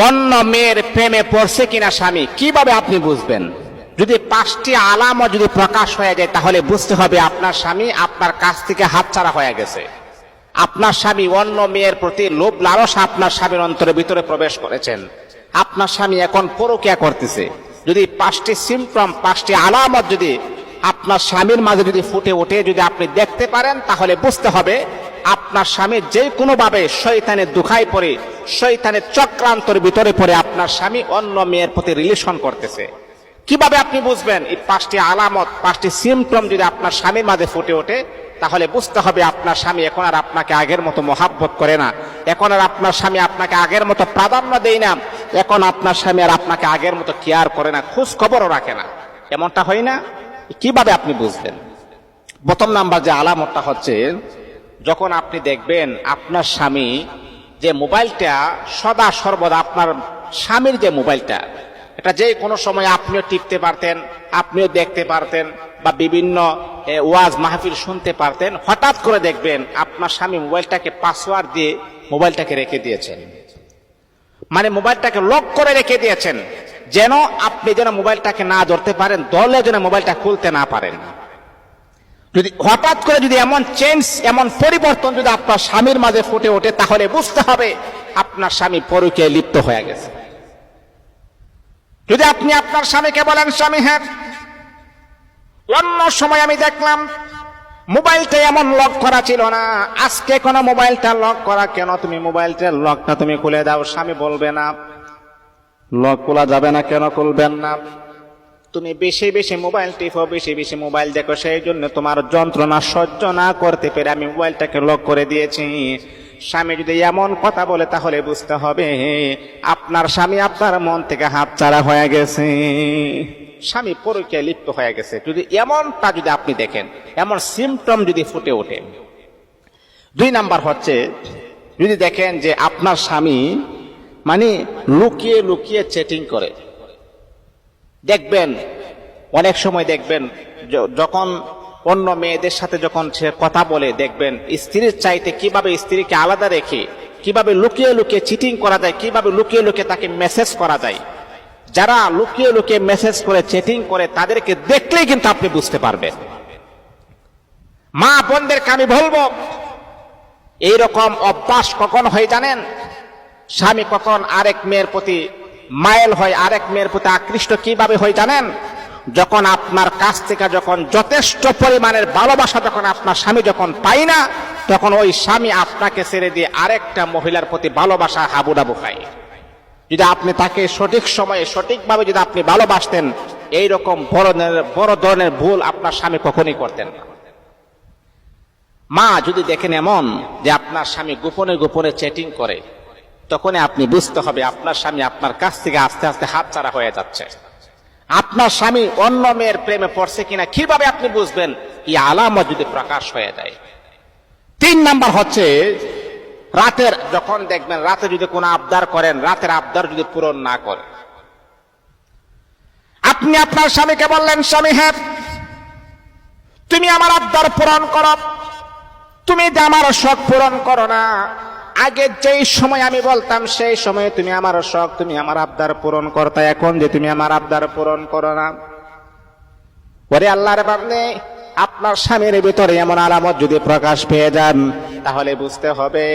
অন্য মেয়ের প্রেমে পড়ছে কিনা স্বামী কিভাবে আপনি বুঝবেন? যদি 5টি আলামত যদি প্রকাশ হয়ে যায় তাহলে বুঝতে হবে আপনার স্বামী আপনার কাছ থেকে হাতছাড়া হয়ে গেছে। আপনার স্বামী অন্য মেয়ের প্রতি লোভ লালসা আপনার স্বামীর অন্তরের ভিতরে প্রবেশ করেছেন। আপনার স্বামী এখন পরকীয়া করতেছে। যদি 5টি সিমটম 5টি আলামত যদি আপনার স্বামীর মাঝে যদি ফুটে ওঠে, যদি আপনি দেখতে পারেন, তাহলে বুঝতে হবে আপনার স্বামী যে কোনো ভাবে শয়তানের দুখায় পড়ে, শয়তানের চক্রান্তর ভিতরে পড়ে আপনার স্বামী অন্য মেয়ের প্রতি রিলেশন করতেছে। কিভাবে আপনি বুঝবেন? এই 5টি আলামত 5টি সিমটম যদি আপনার স্বামীর মাঝে ফুটে ওঠে তাহলে বুঝতে হবে আপনার স্বামী এখন আর আপনাকে আগের মতো মহাব্বত করে না, এখন আর আপনার স্বামী আপনাকে আগের মতো প্রাধান্য দেয় না, এখন আপনার স্বামী আর আপনাকে আগের মতো কেয়ার করে না, খোঁজ খবরও রাখে না। এমনটা হয় না? কিভাবে আপনি বুঝবেন? প্রথম নাম্বার যে আলামতটা হচ্ছে, যখন আপনি দেখবেন আপনার স্বামী যে মোবাইলটা সদা সর্বদা আপনার স্বামীর যে মোবাইলটা, এটা যে কোনো সময় আপনিও টিপতে পারতেন, আপনিও দেখতে পারতেন, বা বিভিন্ন ওয়াজ মাহফিল শুনতে পারতেন, হঠাৎ করে দেখবেন আপনার স্বামী মোবাইলটাকে পাসওয়ার্ড দিয়ে মোবাইলটাকে রেখে দিয়েছেন। মানে মোবাইলটাকে লক করে রেখে দিয়েছেন, যেন আপনি যেন মোবাইলটাকে না ধরতে পারেন, ধরলে যেন মোবাইলটা খুলতে না পারেন। যদি হঠাৎ করে যদি এমন চেঞ্জ, এমন পরিবর্তন যদি আপনার স্বামীর মাঝে ফুটে ওঠে তাহলে বুঝতে হবে আপনার স্বামী পরকীয়ায় লিপ্ত হয়ে গেছে। যদি আপনি আপনার স্বামীকে বলেন, স্বামী হ্যাঁ অন্য সময় আমি দেখলাম মোবাইলটা এমন লক করা ছিল না, আজকে কোনো মোবাইলটা লক করা কেন? তুমি মোবাইলটার লকটা তুমি খুলে দাও। স্বামী বলবে না, লক খোলা যাবে না। কেন খুলবেন না? তুমি বেশি বেশি মোবাইল টিপো, বেশি বেশি মোবাইল দেখো, সেই জন্য তোমার যন্ত্রণা সহ্য না করতে পেরে আমি মোবাইলটাকে লক করে দিয়েছি। স্বামী যদি এমন কথা বলে তাহলে বুঝতে হবে আপনার স্বামী আপনার মন থেকে হাতছাড়া হয়ে গেছে, স্বামী পরকীয়ায় লিপ্ত হয়ে গেছে। যদি এমনটা যদি আপনি দেখেন, এমন সিমটম যদি ফুটে ওঠে। 2 নাম্বার হচ্ছে, যদি দেখেন যে আপনার স্বামী মানে লুকিয়ে লুকিয়ে চ্যাটিং করে। দেখবেন অনেক সময় দেখবেন যখন অন্য মেয়েদের সাথে যখন সে কথা বলে, দেখবেন স্ত্রীর চাইতে কিভাবে স্ত্রীকে আলাদা রেখে কিভাবে লুকিয়ে লুকিয়ে চিটিং করা যায়, কিভাবে লুকিয়ে লুকিয়ে তাকে মেসেজ করা যায়। যারা লুকিয়ে লুকিয়ে মেসেজ করে চ্যাটিং করে তাদেরকে দেখলেই কিন্তু আপনি বুঝতে পারবেন। মা বোনদেরকে আমি বলবো, এইরকম অভ্যাস কখন হয় জানেন? স্বামী কখন আরেক মেয়ের প্রতি মাইল হয়, আরেক মেয়ের প্রতি আকৃষ্ট কিভাবে হয় জানেন? যখন আপনার কাছ থেকে যখন যথেষ্ট পরিমাণের ভালোবাসা যখন আপনার স্বামী যখন পায় না, তখন ওই স্বামী আপনাকে ছেড়ে দিয়ে আরেকটা মহিলার প্রতি ভালোবাসা হাবুডাবু খায়। যদি আপনি তাকে সঠিক সময়ে সঠিকভাবে যদি আপনি ভালোবাসতেন, এইরকম বড় ধরনের ভুল আপনার স্বামী কখনই করতেন না। মা যদি দেখেন এমন যে আপনার স্বামী গোপনে গোপনে চ্যাটিং করে, তখনই আপনি বুঝতে হবে আপনার স্বামী আপনার কাছ থেকে আস্তে আস্তে হাতছাড়া হয়ে যাচ্ছে। আপনার স্বামী অন্য মেয়ের প্রেমে পড়ছে কিনা কিভাবে আপনি বুঝবেন? এই আলামত যদি প্রকাশ হয়ে যায়। 3 নাম্বার হচ্ছে, রাতের যখন দেখবেন রাতে যদি কোনো আবদার করেন, রাতের আবদার যদি পূরণ না করে। আপনি আপনার স্বামীকে বললেন, স্বামী হ্যাঁ তুমি আমার আবদার পূরণ করো, তুমি যে আমার শখ পূরণ করো না। আগে যেই সময় আমি বলতাম সেই সময় তুমি আমার শখ, তুমি আমার আবদার পূরণ করতে, এখন যে তুমি আমার আবদার পূরণ করো না। ওরে আল্লাহর বান্দা, আপনার স্বামীর ভিতরে এমন আলামত যদি প্রকাশ পেয়ে যান তাহলে বুঝতে হবে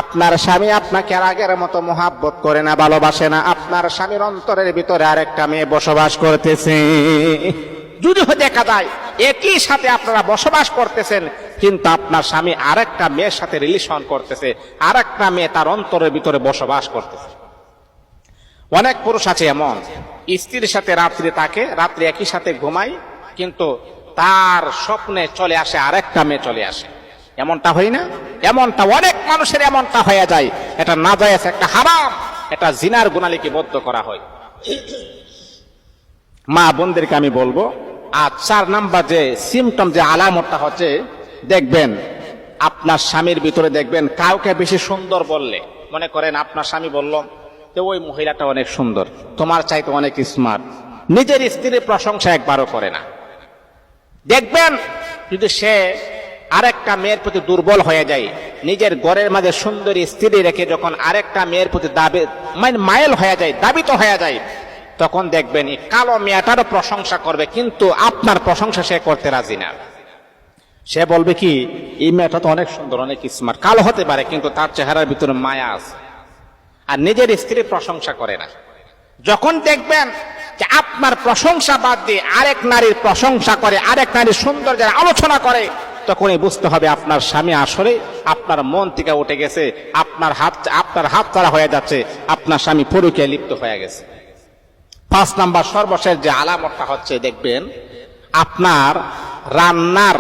আপনার স্বামী আপনাকে আর আগের মতো মহাব্বত করে না, ভালোবাসে না। আপনার স্বামীর অন্তরের ভিতরে আরেকটা মেয়ে বসবাস করতেছে। যদি দেখা যায় একই সাথে আপনারা বসবাস করতেছেন, কিন্তু আপনার স্বামী আরেকটা মেয়ের সাথে রিলেশন করতেছে, আরেকটা মেয়ে তার অন্তরের ভিতরে বসবাস করতেছে। অনেক পুরুষ আছে এমন, স্ত্রীর সাথে রাত্রি থাকে, রাত্রি একই সাথে ঘুমায়, কিন্তু তার স্বপ্নে চলে আসে আরেকটা মেয়ে চলে আসে। এমনটা হয় না? এমনটা অনেক মানুষের এমনটা হয়ে যায়। এটা নাজায়েজ, একটা হারাম, এটা জিনার গুনাহকে বদ্ধ করা হয়। মা বোনদেরকে আমি বলবো। আর 4 নাম্বার যে সিমটম যে আলামতটা হচ্ছে, দেখবেন আপনার স্বামীর ভিতরে দেখবেন কাউকে বেশি সুন্দর বললে, মনে করেন আপনার স্বামী বলল যে ওই মহিলাটা অনেক সুন্দর, তোমার চাইতে অনেক স্মার্ট, নিজের স্ত্রীর প্রশংসা একবারও করে না। দেখবেন যদি সে আরেকটা মেয়ের প্রতি দুর্বল হয়ে যায়, নিজের ঘরের মাঝে সুন্দরী স্ত্রী রেখে যখন আরেকটা মেয়ের প্রতি মাইল হয়ে যায়, দাবিত হয়ে যায়, তখন দেখবেন এই কালো মেয়েটারও প্রশংসা করবে, কিন্তু আপনার প্রশংসা সে করতে রাজি না। সে বলবে কি, এই মেয়েটা তো অনেক সুন্দর, অনেক স্মার্ট, কালো হতে পারে কিন্তু তার চেহারার ভিতরে মায়া আছে। আর নিজের স্ত্রীর প্রশংসা করে না। যখন দেখবেন যে আপনার প্রশংসা বাদ দিয়ে আরেক নারীর প্রশংসা করে, আরেক নারীর সৌন্দর্যের আলোচনা করে, তখনই বুঝতে হবে আপনার স্বামী আসলে আপনার মন থেকে উঠে গেছে, আপনার হাত ছাড়া হয়ে যাচ্ছে, আপনার স্বামী পরকীয়ায় লিপ্ত হয়ে গেছে। 5 নাম্বার সর্বশেষ যে আলামতটা হচ্ছে, দেখবেন আপনার রান্নার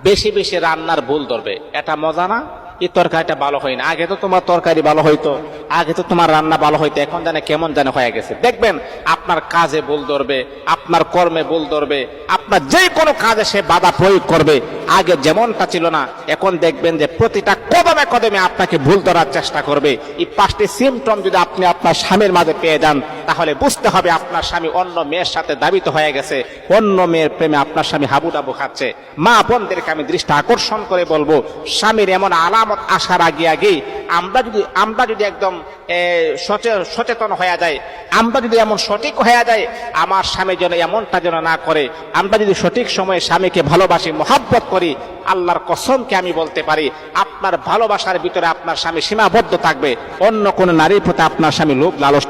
বেশি বেশি রান্নার ভুল ধরবে। এটা মজা না, এই তরকারিটা ভালো হয় না, আগে তো তোমার তরকারি ভালো হইতো, আগে তো তোমার রান্না ভালো হইতো, এখন জানে কেমন জানে হয়ে গেছে। দেখবেন আপনার কাজে ভুল ধরবে, আপনার কর্মে ভুল ধরবে, আপনার যে কোনো কাজে সে বাধা প্রয়োগ করবে। আগে যেমনটা ছিল না, এখন দেখবেন যে প্রতিটা কদমে কদমে আপনাকে ভুল ধরার চেষ্টা করবে। এই 5টি সিমটম যদি আপনি আপনার স্বামীর মাঝে পেয়ে যান, তাহলে বুঝতে হবে আপনার স্বামী অন্য মেয়ের সাথে দাবিত হয়ে গেছে, অন্য মেয়ের প্রেমে আপনার স্বামী হাবুডাবু খাচ্ছে। মা বোনদেরকে আমি দৃষ্টি আকর্ষণ করে বলবো, স্বামীর এমন আলামত আসার আগে আমরা যদি একদম সচেতন হয়ে যায়, আমরা যদি এমন সঠিক হয়ে যায়, আমার স্বামী যেন এমনটা যেন না করে, আমরা যদি সঠিক সময়ে স্বামীকে ভালোবাসি, মহাব্বত করি, আল্লাহর কসমকে আমি বলতে পারি আপনার ভালোবাসার ভিতরে আপনার স্বামী সীমাবদ্ধ থাকবে, অন্য কোন নারীর প্রতি আপনার স্বামী লোভ লালস